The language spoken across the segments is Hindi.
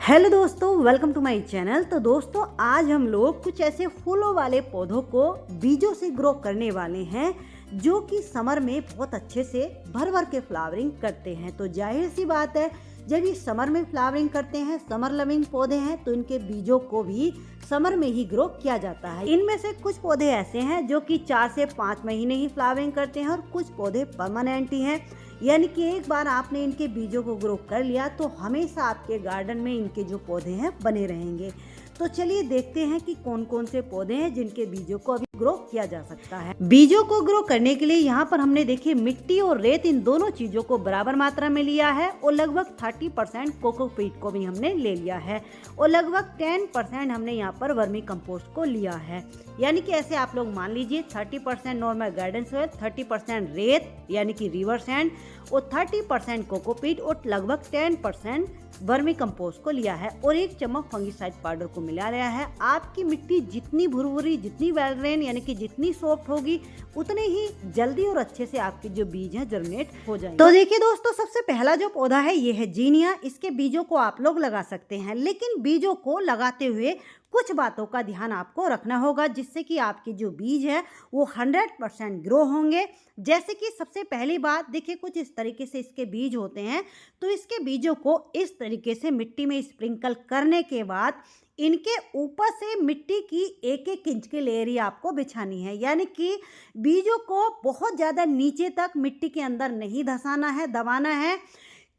हेलो दोस्तों, वेलकम टू माय चैनल। तो दोस्तों, आज हम लोग कुछ ऐसे फूलों वाले पौधों को बीजों से ग्रो करने वाले हैं जो कि समर में बहुत अच्छे से भर भर के फ्लावरिंग करते हैं। तो जाहिर सी बात है, जब ये समर में फ्लावरिंग करते हैं, समर लविंग पौधे हैं, तो इनके बीजों को भी समर में ही ग्रो किया जाता है। इनमें से कुछ पौधे ऐसे हैं जो कि 4 से 5 महीने ही फ्लावरिंग करते हैं और कुछ पौधे परमानेंट ही हैं, यानी कि एक बार आपने इनके बीजों को ग्रो कर लिया तो हमेशा आपके गार्डन में इनके जो पौधे हैं बने रहेंगे। तो चलिए देखते हैं कि कौन कौन से पौधे हैं जिनके बीजों को अभी ग्रो किया जा सकता है। बीजों को ग्रो करने के लिए यहाँ पर हमने देखिए मिट्टी और रेत, इन दोनों चीजों को बराबर मात्रा में लिया है और लगभग 30% कोकोपीट को भी हमने ले लिया है और लगभग 10% हमने यहाँ पर वर्मी कंपोस्ट को लिया है। यानी कि ऐसे आप लोग मान लीजिए 30% नॉर्मल गार्डन सॉइल, 30% रेत यानी कि रिवर सैंड और 30% कोकोपीट और लगभग 10% वर्मी कंपोस्ट को लिया है और 1 चम्मच फंगिसाइड पाउडर को मिला लिया है। आपकी मिट्टी जितनी भुरभुरी, जितनी वेल ड्रेन यानी कि जितनी सॉफ्ट होगी, उतने ही जल्दी और अच्छे से आपके जो बीज हैं जर्मिनेट हो जाएंगे। तो देखिए दोस्तों, सबसे पहला जो पौधा है ये है जीनिया। इसके बीजों को आप लोग लगा सकते हैं, लेकिन बीजों को लगाते हुए कुछ बातों का ध्यान आपको रखना होगा जिससे कि आपके जो बीज है वो 100% ग्रो होंगे। जैसे कि सबसे पहली बात देखिए, कुछ इस तरीके से इसके बीज होते हैं। तो इसके बीजों को इस तरीके से मिट्टी में स्प्रिंकल करने के बाद इनके ऊपर से मिट्टी की 1-1 इंच की लेयर ही आपको बिछानी है, यानी कि बीजों को बहुत ज़्यादा नीचे तक मिट्टी के अंदर नहीं धंसाना है, दबाना है,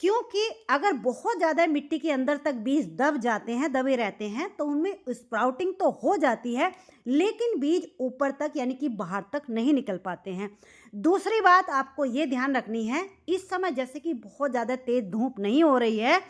क्योंकि अगर बहुत ज़्यादा मिट्टी के अंदर तक बीज दब जाते हैं, दबे रहते हैं, तो उनमें स्प्राउटिंग तो हो जाती है लेकिन बीज ऊपर तक यानी कि बाहर तक नहीं निकल पाते हैं। दूसरी बात आपको ये ध्यान रखनी है, इस समय जैसे कि बहुत ज़्यादा तेज़ धूप नहीं हो रही है,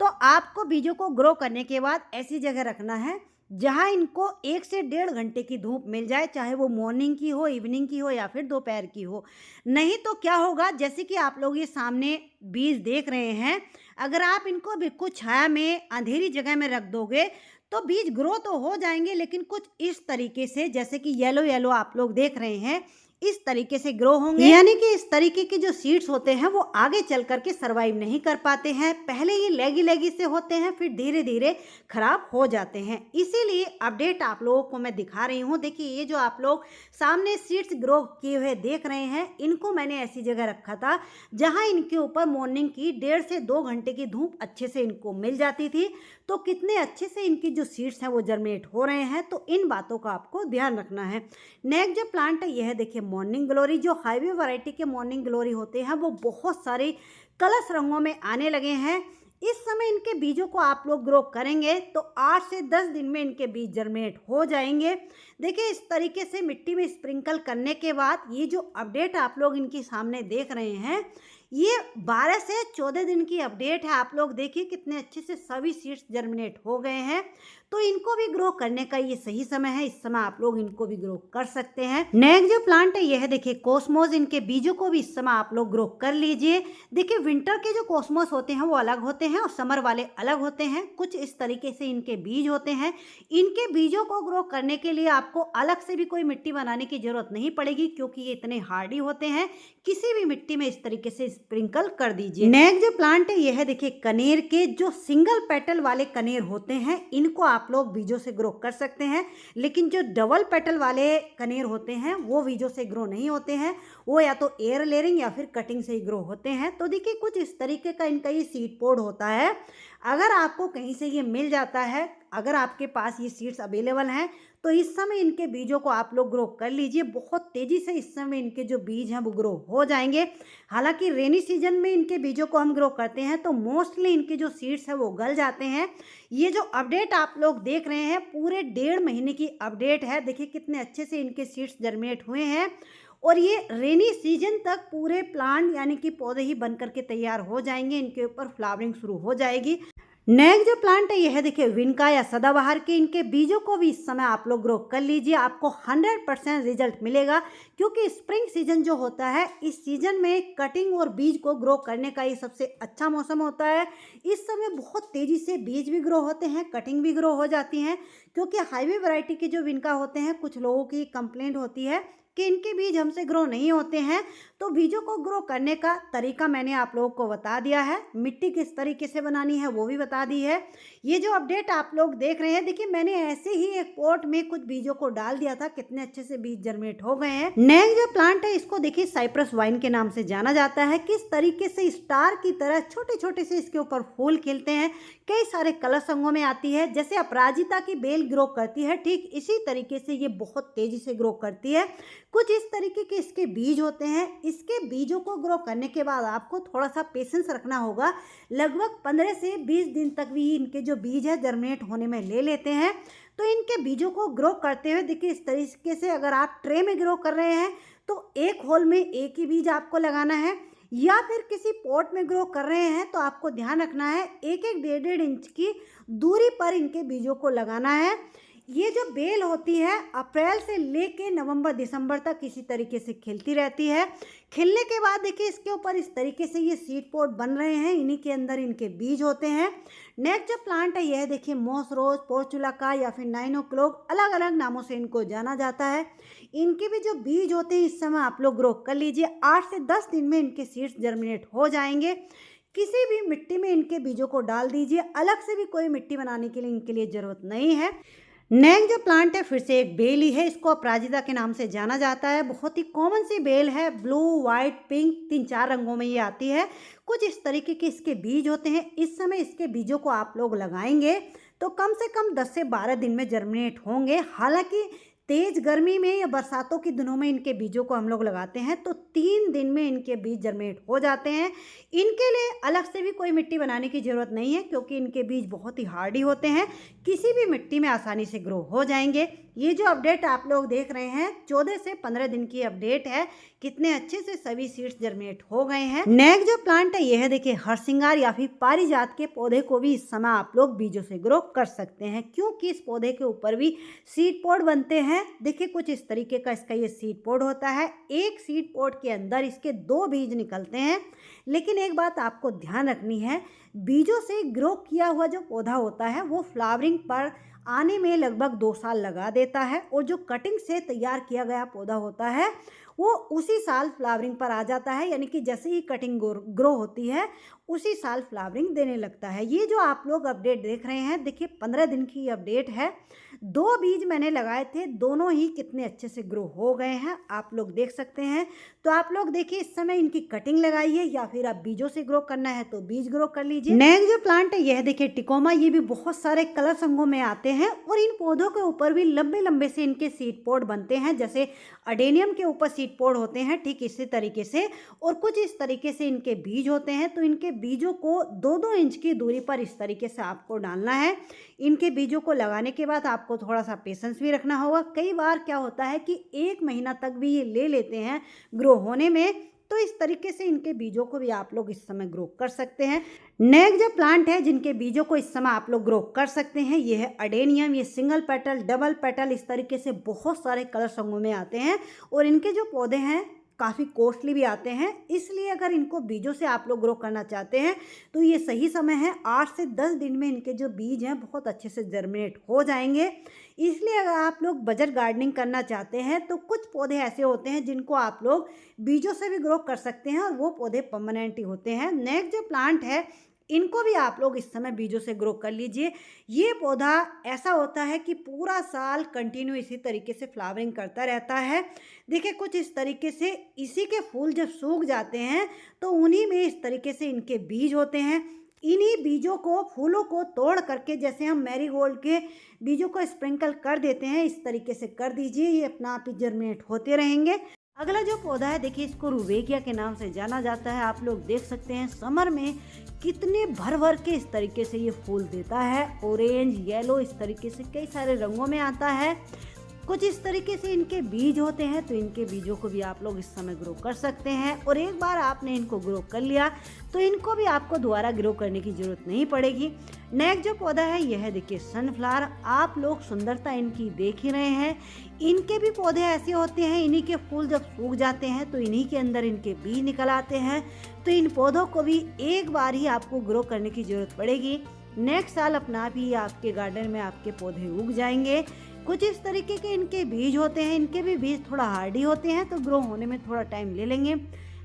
तो आपको बीजों को ग्रो करने के बाद ऐसी जगह रखना है जहां इनको 1 से 1.5 घंटे की धूप मिल जाए, चाहे वो मॉर्निंग की हो, इवनिंग की हो या फिर दोपहर की हो। नहीं तो क्या होगा, जैसे कि आप लोग ये सामने बीज देख रहे हैं, अगर आप इनको बिल्कुल छाया में, अंधेरी जगह में रख दोगे तो बीज ग्रो तो हो जाएंगे, लेकिन कुछ इस तरीके से, जैसे कि येलो येलो आप लोग देख रहे हैं, इस तरीके से ग्रो होंगे। यानी कि इस तरीके के जो सीड्स होते हैं वो आगे चल करके सरवाइव नहीं कर पाते हैं। पहले ये लेगी लेगी से होते हैं, फिर धीरे धीरे खराब हो जाते हैं। इसीलिए अपडेट आप लोगों को मैं दिखा रही हूँ। देखिए, ये जो आप लोग सामने सीड्स ग्रो किए हुए देख रहे हैं, इनको मैंने ऐसी जगह रखा था जहाँ इनके ऊपर मॉर्निंग की 1.5 से 2 घंटे की धूप अच्छे से इनको मिल जाती थी। तो कितने अच्छे से इनकी जो सीड्स हैं वो जर्मिनेट हो रहे हैं। तो इन बातों का आपको ध्यान रखना है। नेक्स्ट जो प्लांट है यह है, देखिए मॉर्निंग ग्लोरी। जो हाईवे वैरायटी के मॉर्निंग ग्लोरी होते हैं वो बहुत सारे कलर्स रंगों में आने लगे हैं। इस समय इनके बीजों को आप लोग ग्रो करेंगे तो 8 से 10 दिन में इनके बीज जर्मिनेट हो जाएंगे। देखिए, इस तरीके से मिट्टी में स्प्रिंकल करने के बाद ये जो अपडेट आप लोग इनके सामने देख रहे हैं, ये 12 से 14 दिन की अपडेट है। आप लोग देखिए कितने अच्छे से सभी सीड्स जर्मिनेट हो गए हैं। तो इनको भी ग्रो करने का ये सही समय है, इस समय आप लोग इनको भी ग्रो कर सकते हैं। नेक्स्ट जो प्लांट है यह है, देखिए कॉस्मोस। इनके बीजों को भी इस समय आप लोग ग्रो कर लीजिए। देखिए, विंटर के जो कॉस्मोस होते हैं वो अलग होते हैं और समर वाले अलग होते हैं। कुछ इस तरीके से इनके बीज होते हैं। इनके बीजों को ग्रो करने के लिए आपको अलग से भी कोई मिट्टी बनाने की जरूरत नहीं पड़ेगी, क्योंकि ये इतने हार्डी होते हैं। किसी भी मिट्टी में इस तरीके से स्प्रिंकल कर दीजिए। नेक्स्ट जो प्लांट है यह है, देखिए कनेर के। जो सिंगल पेटल वाले कनेर होते हैं इनको आप लोग बीजों से ग्रो कर सकते हैं, लेकिन जो डबल पेटल वाले कनेर होते हैं वो बीजों से ग्रो नहीं होते हैं। वो या तो एयर लेयरिंग या फिर कटिंग से ही ग्रो होते हैं। तो देखिए, कुछ इस तरीके का इनका ये सीड पोड होता है। अगर आपको कहीं से ये मिल जाता है, अगर आपके पास ये सीड्स अवेलेबल हैं, तो इस समय इनके बीजों को आप लोग ग्रो कर लीजिए। बहुत तेज़ी से इस समय इनके जो बीज हैं वो ग्रो हो जाएंगे। हालांकि रेनी सीजन में इनके बीजों को हम ग्रो करते हैं तो मोस्टली इनके जो सीड्स हैं वो गल जाते हैं। ये जो अपडेट आप लोग देख रहे हैं पूरे 1.5 महीने की अपडेट है। देखिए कितने अच्छे से इनके सीड्स जर्मिनेट हुए हैं और ये रेनी सीजन तक पूरे प्लांट यानी कि पौधे ही बन करके तैयार हो जाएंगे। इनके ऊपर फ्लावरिंग शुरू हो जाएगी। नेक्स्ट जो प्लांट है यह है, देखिए विनका या सदाबहार के। इनके बीजों को भी इस समय आप लोग ग्रो कर लीजिए। आपको 100% रिजल्ट मिलेगा, क्योंकि स्प्रिंग सीजन जो होता है, इस सीजन में कटिंग और बीज को ग्रो करने का ये सबसे अच्छा मौसम होता है। इस समय बहुत तेज़ी से बीज भी ग्रो होते हैं, कटिंग भी ग्रो हो जाती हैं। क्योंकि हाईवे वैरायटी के जो विनका होते हैं, कुछ लोगों की कंप्लेंट होती है कि इनके बीज हमसे ग्रो नहीं होते हैं, तो बीजों को ग्रो करने का तरीका मैंने आप लोगों को बता दिया है। मिट्टी किस तरीके से बनानी है वो भी बता दी है। ये जो अपडेट आप लोग देख रहे हैं, देखिए मैंने ऐसे ही एक पॉट में कुछ बीजों को डाल दिया था, कितने अच्छे से बीज जर्मिनेट हो गए हैं। नेक्स्ट जो प्लांट है इसको देखिए साइप्रस वाइन के नाम से जाना जाता है। किस तरीके से स्टार की तरह छोटे छोटे से इसके ऊपर फूल खिलते हैं, कई सारे कलर संगों में आती है। जैसे अपराजिता की बेल ग्रो करती है, ठीक इसी तरीके से ये बहुत तेजी से ग्रो करती है। कुछ इस तरीके के इसके बीज होते हैं। इसके बीजों को ग्रो करने के बाद आपको थोड़ा सा पेशेंस रखना होगा। लगभग 15 से 20 दिन तक भी इनके जो बीज है जर्मिनेट होने में ले लेते हैं। तो इनके बीजों को ग्रो करते हुए देखिए इस तरीके से, अगर आप ट्रे में ग्रो कर रहे हैं तो एक होल में एक ही बीज आपको लगाना है, या फिर किसी पॉट में ग्रो कर रहे हैं तो आपको ध्यान रखना है एक एक 1.5 इंच की दूरी पर इनके बीजों को लगाना है। ये जो बेल होती है अप्रैल से लेके नवंबर दिसंबर तक इसी तरीके से खिलती रहती है। खिलने के बाद देखिए इसके ऊपर इस तरीके से ये सीड पॉट बन रहे हैं, इन्हीं के अंदर इनके बीज होते हैं। नेक्स्ट जो प्लांट है यह देखिए मॉस रोज, पोर्चुलाका या फिर 9 o'clock, अलग अलग नामों से इनको जाना जाता है। इनके भी जो बीज होते हैं इस समय आप लोग ग्रो कर लीजिए। 8 से 10 दिन में इनके सीड्स जर्मिनेट हो जाएंगे। किसी भी मिट्टी में इनके बीजों को डाल दीजिए, अलग से भी कोई मिट्टी बनाने के लिए इनके लिए ज़रूरत नहीं है। नेक्स्ट जो प्लांट है फिर से एक बेल ही है, इसको अपराजिता के नाम से जाना जाता है। बहुत ही कॉमन सी बेल है, ब्लू, वाइट, पिंक 3-4 रंगों में ये आती है। कुछ इस तरीके के इसके बीज होते हैं। इस समय इसके बीजों को आप लोग लगाएंगे तो कम से कम 10 से 12 दिन में जर्मिनेट होंगे। हालांकि तेज गर्मी में या बरसातों के दिनों में इनके बीजों को हम लोग लगाते हैं तो 3 दिन में इनके बीज जर्मिनेट हो जाते हैं। इनके लिए अलग से भी कोई मिट्टी बनाने की ज़रूरत नहीं है, क्योंकि इनके बीज बहुत ही हार्डी होते हैं, किसी भी मिट्टी में आसानी से ग्रो हो जाएंगे। ये जो अपडेट आप लोग देख रहे हैं 14 से 15 दिन की अपडेट है, कितने अच्छे से सभी सीड्स जर्मिनेट हो गए हैं। नेक्स्ट जो प्लांट है यह है देखिए हरसिंगार या फिर पारिजात के पौधे को भी इस समय आप लोग बीजों से ग्रो कर सकते हैं, क्योंकि इस पौधे के ऊपर भी सीड पॉड बनते हैं। देखिए कुछ इस तरीके का इसका ये सीड पॉड होता है। एक सीड पॉड के अंदर इसके 2 बीज निकलते हैं। लेकिन एक बात आपको ध्यान रखनी है, बीजों से ग्रो किया हुआ जो पौधा होता है वो फ्लावरिंग पर आने में लगभग 2 साल लगा देता है, और जो कटिंग से तैयार किया गया पौधा होता है वो उसी साल फ्लावरिंग पर आ जाता है। यानी कि जैसे ही कटिंग ग्रो होती है उसी साल फ्लावरिंग देने लगता है। ये जो आप लोग अपडेट देख रहे हैं देखिए 15 दिन की अपडेट है। 2 बीज मैंने लगाए थे, दोनों ही कितने अच्छे से ग्रो हो गए हैं आप लोग देख सकते हैं। तो आप लोग देखिए इस समय इनकी कटिंग लगाइए, या फिर आप बीजों से ग्रो करना है तो बीज ग्रो कर लीजिए। नेक्स्ट जो प्लांट है यह देखिए टिकोमा, ये भी बहुत सारे कलर संगों में आते हैं, और इन पौधों के ऊपर भी लंबे लंबे से इनके सीड पॉड बनते हैं। जैसे अडेनियम के ऊपर सीड पॉड होते हैं, ठीक इसी तरीके से, और कुछ इस तरीके से इनके बीज होते हैं। तो इनके बीजों को 2-2 इंच की दूरी पर इस तरीके से आपको डालना है। इनके बीजों को लगाने के बाद आपको थोड़ा सा पेशेंस भी रखना होगा। कई बार क्या होता है कि 1 महीना तक भी ये ले लेते हैं ग्रो होने में, तो इस तरीके से इनके बीजों को भी आप लोग इस समय ग्रो कर सकते हैं। नेक्स्ट जो प्लांट है जिनके बीजों को इस समय आप लोग ग्रो कर सकते हैं ये है अडेनियम। ये सिंगल पेटल, डबल पेटल, इस तरीके से बहुत सारे कलर संगों में आते हैं, और इनके जो पौधे हैं काफ़ी कॉस्टली भी आते हैं। इसलिए अगर इनको बीजों से आप लोग ग्रो करना चाहते हैं तो ये सही समय है। 8 से 10 दिन में इनके जो बीज हैं बहुत अच्छे से जर्मिनेट हो जाएंगे। इसलिए अगर आप लोग बजट गार्डनिंग करना चाहते हैं तो कुछ पौधे ऐसे होते हैं जिनको आप लोग बीजों से भी ग्रो कर सकते हैं, और वो पौधे परमानेंट ही होते हैं। नेक्स्ट जो प्लांट है इनको भी आप लोग इस समय बीजों से ग्रो कर लीजिए। ये पौधा ऐसा होता है कि पूरा साल कंटिन्यू इसी तरीके से फ्लावरिंग करता रहता है। देखिए कुछ इस तरीके से इसी के फूल जब सूख जाते हैं तो उन्हीं में इस तरीके से इनके बीज होते हैं। इन्हीं बीजों को, फूलों को तोड़ करके, जैसे हम मैरीगोल्ड के बीजों को स्प्रिंकल कर देते हैं, इस तरीके से कर दीजिए, ये अपना आप ही जर्मिनेट होते रहेंगे। अगला जो पौधा है देखिए इसको रुबेकिया के नाम से जाना जाता है। आप लोग देख सकते हैं समर में कितने भर भर के इस तरीके से ये फूल देता है। ऑरेंज, येलो, इस तरीके से कई सारे रंगों में आता है। कुछ इस तरीके से इनके बीज होते हैं, तो इनके बीजों को भी आप लोग इस समय ग्रो कर सकते हैं। और एक बार आपने इनको ग्रो कर लिया तो इनको भी आपको दोबारा ग्रो करने की ज़रूरत नहीं पड़ेगी। नेक्स्ट जो पौधा है यह है देखिए सनफ्लावर। आप लोग सुंदरता इनकी देख ही रहे हैं। इनके भी पौधे ऐसे होते हैं, इन्हीं के फूल जब सूख जाते हैं तो इन्हीं के अंदर इनके बीज निकल आते हैं। तो इन पौधों को भी एक बार ही आपको ग्रो करने की ज़रूरत पड़ेगी। नेक्स्ट साल अपना आप ही आपके गार्डन में आपके पौधे उग जाएंगे। कुछ इस तरीके के इनके बीज होते हैं, इनके भी बीज थोड़ा हार्डी होते हैं तो ग्रो होने में थोड़ा टाइम ले लेंगे।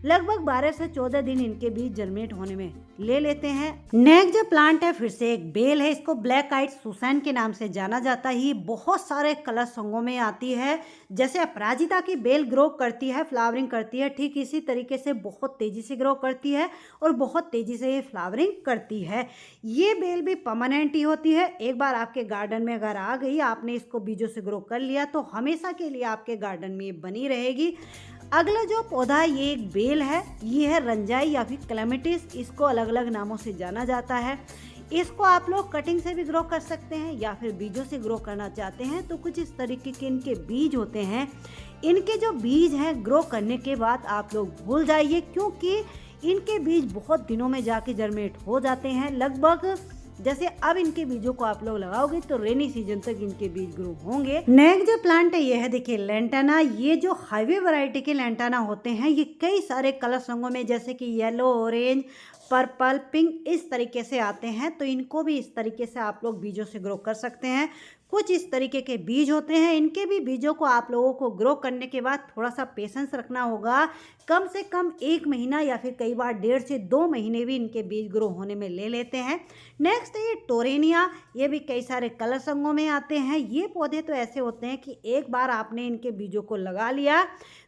लगभग 12 से 14 दिन इनके बीज जर्मिनेट होने में ले लेते हैं। नेक्स्ट जो प्लांट है फिर से एक बेल है, इसको ब्लैक आइड सुसैन के नाम से जाना जाता है। ये बहुत सारे कलर संगों में आती है। जैसे अपराजिता की बेल ग्रो करती है, फ्लावरिंग करती है, ठीक इसी तरीके से बहुत तेजी से ग्रो करती है और बहुत तेजी से ये फ्लावरिंग करती है। ये बेल भी परमानेंट ही होती है। एक बार आपके गार्डन में अगर आ गई, आपने इसको बीजों से ग्रो कर लिया तो हमेशा के लिए आपके गार्डन में ये बनी रहेगी। अगला जो पौधा है ये एक बेल है, ये है रंजाई या फिर क्लेमेटिस, इसको अलग अलग नामों से जाना जाता है। इसको आप लोग कटिंग से भी ग्रो कर सकते हैं या फिर बीजों से ग्रो करना चाहते हैं तो कुछ इस तरीके के इनके बीज होते हैं। इनके जो बीज हैं ग्रो करने के बाद आप लोग भूल जाइए, क्योंकि इनके बीज बहुत दिनों में जाके जर्मिनेट हो जाते हैं। लगभग जैसे अब इनके बीजों को आप लोग लगाओगे तो रेनी सीजन तक इनके बीज ग्रो होंगे। नेक्स्ट जो प्लांट है ये है देखिए लैंटाना। ये जो हाईवे वैरायटी के लैंटाना होते हैं ये कई सारे कलर रंगों में जैसे कि येलो, ऑरेंज, पर्पल, पिंक इस तरीके से आते हैं। तो इनको भी इस तरीके से आप लोग बीजों से ग्रो कर सकते हैं। कुछ इस तरीके के बीज होते हैं। इनके भी बीजों को आप लोगों को ग्रो करने के बाद थोड़ा सा पेशेंस रखना होगा। कम से कम 1 महीना या फिर कई बार 1.5 से 2 महीने भी इनके बीज ग्रो होने में ले लेते हैं। नेक्स्ट है ये टोरेनिया। ये भी कई सारे कलर संगों में आते हैं। ये पौधे तो ऐसे होते हैं कि एक बार आपने इनके बीजों को लगा लिया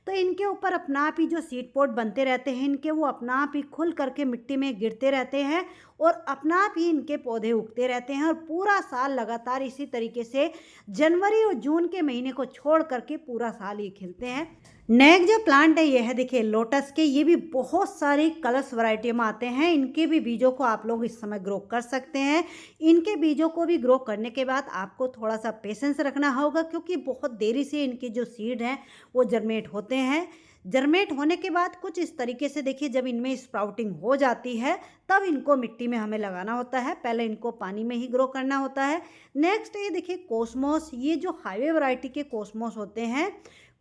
तो इनके ऊपर अपना आप ही जो सीड पॉट बनते रहते हैं इनके, वो अपना आप ही खुल करके मिट्टी में गिरते रहते हैं और अपना आप ही इनके पौधे उगते रहते हैं और पूरा साल लगातार इसी तरीके से जनवरी और जून के महीने को छोड़ करके पूरा साल ये खिलते हैं। नेक्स्ट जो प्लांट है ये है देखिए लोटस के। ये भी बहुत सारी कलर्स वैरायटी में आते हैं। इनके भी बीजों को आप लोग इस समय ग्रो कर सकते हैं। इनके बीजों को भी ग्रो करने के बाद आपको थोड़ा सा पेशेंस रखना होगा, क्योंकि बहुत देरी से इनके जो सीड हैं वो जर्मिनेट होते हैं। जर्मिनेट होने के बाद कुछ इस तरीके से देखिए, जब इनमें स्प्राउटिंग हो जाती है तब इनको मिट्टी में हमें लगाना होता है। पहले इनको पानी में ही ग्रो करना होता है। नेक्स्ट ये देखिए कोस्मोस। ये जो हाईवे वैरायटी के कोस्मोस होते हैं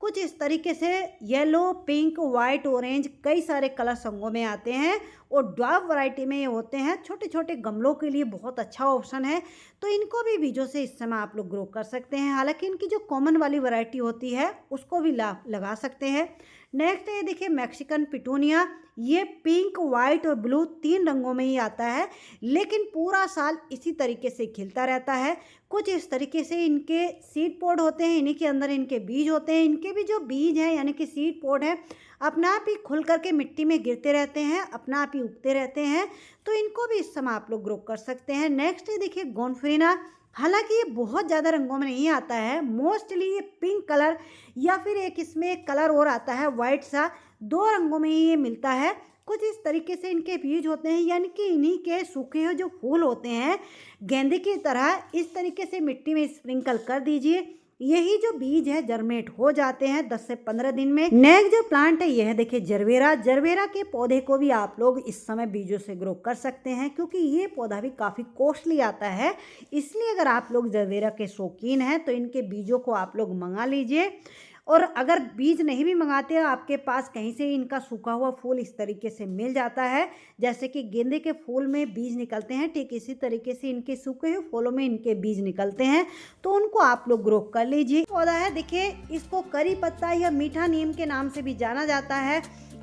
कुछ इस तरीके से येलो, पिंक, वाइट, ऑरेंज कई सारे कलर संगों में आते हैं और ड्वार्फ वैरायटी में ये होते हैं। छोटे छोटे गमलों के लिए बहुत अच्छा ऑप्शन है। तो इनको भी बीजों से इस समय आप लोग ग्रो कर सकते हैं। हालांकि इनकी जो कॉमन वाली वैरायटी होती है उसको भी लगा सकते हैं। नेक्स्ट ये देखिए मैक्सिकन पिटूनिया। ये पिंक, वाइट और ब्लू 3 रंगों में ही आता है, लेकिन पूरा साल इसी तरीके से खिलता रहता है। कुछ इस तरीके से इनके सीड पॉड होते हैं, इन्हीं के अंदर इनके बीज होते हैं। इनके भी जो बीज हैं यानी कि सीड पॉड है अपना आप ही खुल करके मिट्टी में गिरते रहते हैं, अपना आप ही उगते रहते हैं। तो इनको भी इस समय आप लोग ग्रो कर सकते हैं। नेक्स्ट ये देखिए गोनफ्रीना। हालांकि ये बहुत ज़्यादा रंगों में नहीं आता है, मोस्टली ये पिंक कलर या फिर एक इसमें एक कलर और आता है वाइट सा, 2 रंगों में ही ये मिलता है। कुछ इस तरीके से इनके बीज होते हैं, यानी कि इन्हीं के सूखे हुए जो फूल होते हैं गेंदे की तरह इस तरीके से मिट्टी में स्प्रिंकल कर दीजिए। यही जो बीज है जर्मिनेट हो जाते हैं 10 से 15 दिन में। नेक्स्ट जो प्लांट है यह है देखिए जरबेरा। जरबेरा के पौधे को भी आप लोग इस समय बीजों से ग्रो कर सकते हैं, क्योंकि ये पौधा भी काफ़ी कॉस्टली आता है। इसलिए अगर आप लोग जरबेरा के शौकीन हैं तो इनके बीजों को आप लोग मंगा लीजिए। और अगर बीज नहीं भी मंगाते हो, आपके पास कहीं से इनका सूखा हुआ फूल इस तरीके से मिल जाता है, जैसे कि गेंदे के फूल में बीज निकलते हैं, ठीक इसी तरीके से इनके सूखे हुए फूलों में इनके बीज निकलते हैं, तो उनको आप लोग ग्रो कर लीजिए। पौधा है देखिए, इसको करी पत्ता या मीठा नीम के नाम से भी जाना जाता है।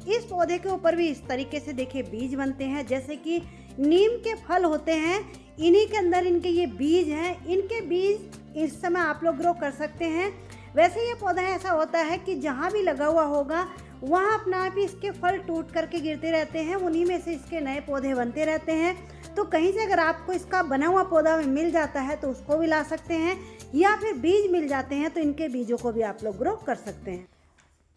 इस पौधे के ऊपर भी इस तरीके से देखिए बीज बनते हैं, जैसे कि नीम के फल होते हैं, इन्हीं के अंदर इनके ये बीज हैं। इनके बीज इस समय आप लोग ग्रो कर सकते हैं। वैसे ये पौधा ऐसा होता है कि जहाँ भी लगा हुआ होगा वहाँ अपना आप ही इसके फल टूट करके गिरते रहते हैं, उन्हीं में से इसके नए पौधे बनते रहते हैं। तो कहीं से अगर आपको इसका बना हुआ पौधा मिल जाता है तो उसको भी ला सकते हैं, या फिर बीज मिल जाते हैं तो इनके बीजों को भी आप लोग ग्रो कर सकते हैं।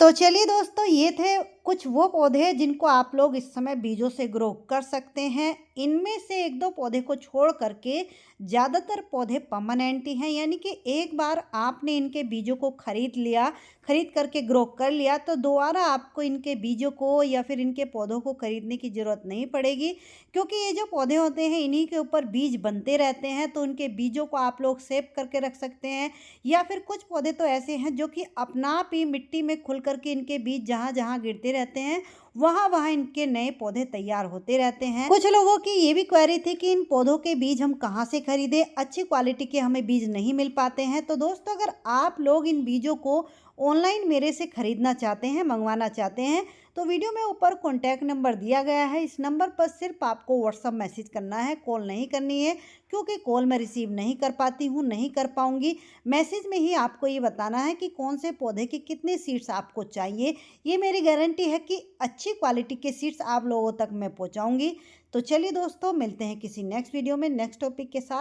तो चलिए दोस्तों, ये थे कुछ वो पौधे जिनको आप लोग इस समय बीजों से ग्रो कर सकते हैं। इनमें से 1-2 पौधे को छोड़ करके ज़्यादातर पौधे परमानेंट ही हैं, यानी कि एक बार आपने इनके बीजों को खरीद करके ग्रो कर लिया तो दोबारा आपको इनके बीजों को या फिर इनके पौधों को खरीदने की ज़रूरत नहीं पड़ेगी, क्योंकि ये जो पौधे होते हैं इन्हीं के ऊपर बीज बनते रहते हैं। तो उनके बीजों को आप लोग सेव करके रख सकते हैं, या फिर कुछ पौधे तो ऐसे हैं जो कि अपना आप ही मिट्टी में खुल करके इनके बीज जहाँ जहाँ गिरते रहते हैं वहाँ वहाँ इनके नए पौधे तैयार होते रहते हैं। कुछ लोगों की ये भी क्वेरी थी कि इन पौधों के बीज हम कहाँ से खरीदें, अच्छी क्वालिटी के हमें बीज नहीं मिल पाते हैं। तो दोस्तों, अगर आप लोग इन बीजों को ऑनलाइन मेरे से खरीदना चाहते हैं, मंगवाना चाहते हैं, तो वीडियो में ऊपर कॉन्टैक्ट नंबर दिया गया है। इस नंबर पर सिर्फ आपको व्हाट्सअप मैसेज करना है, कॉल नहीं करनी है, क्योंकि कॉल मैं रिसीव नहीं कर पाती हूँ, नहीं कर पाऊँगी। मैसेज में ही आपको ये बताना है कि कौन से पौधे की कितने सीड्स आपको चाहिए। ये मेरी गारंटी है कि अच्छी क्वालिटी के सीड्स आप लोगों तक मैं पहुँचाऊँगी। तो चलिए दोस्तों, मिलते हैं किसी नेक्स्ट वीडियो में नेक्स्ट टॉपिक के साथ।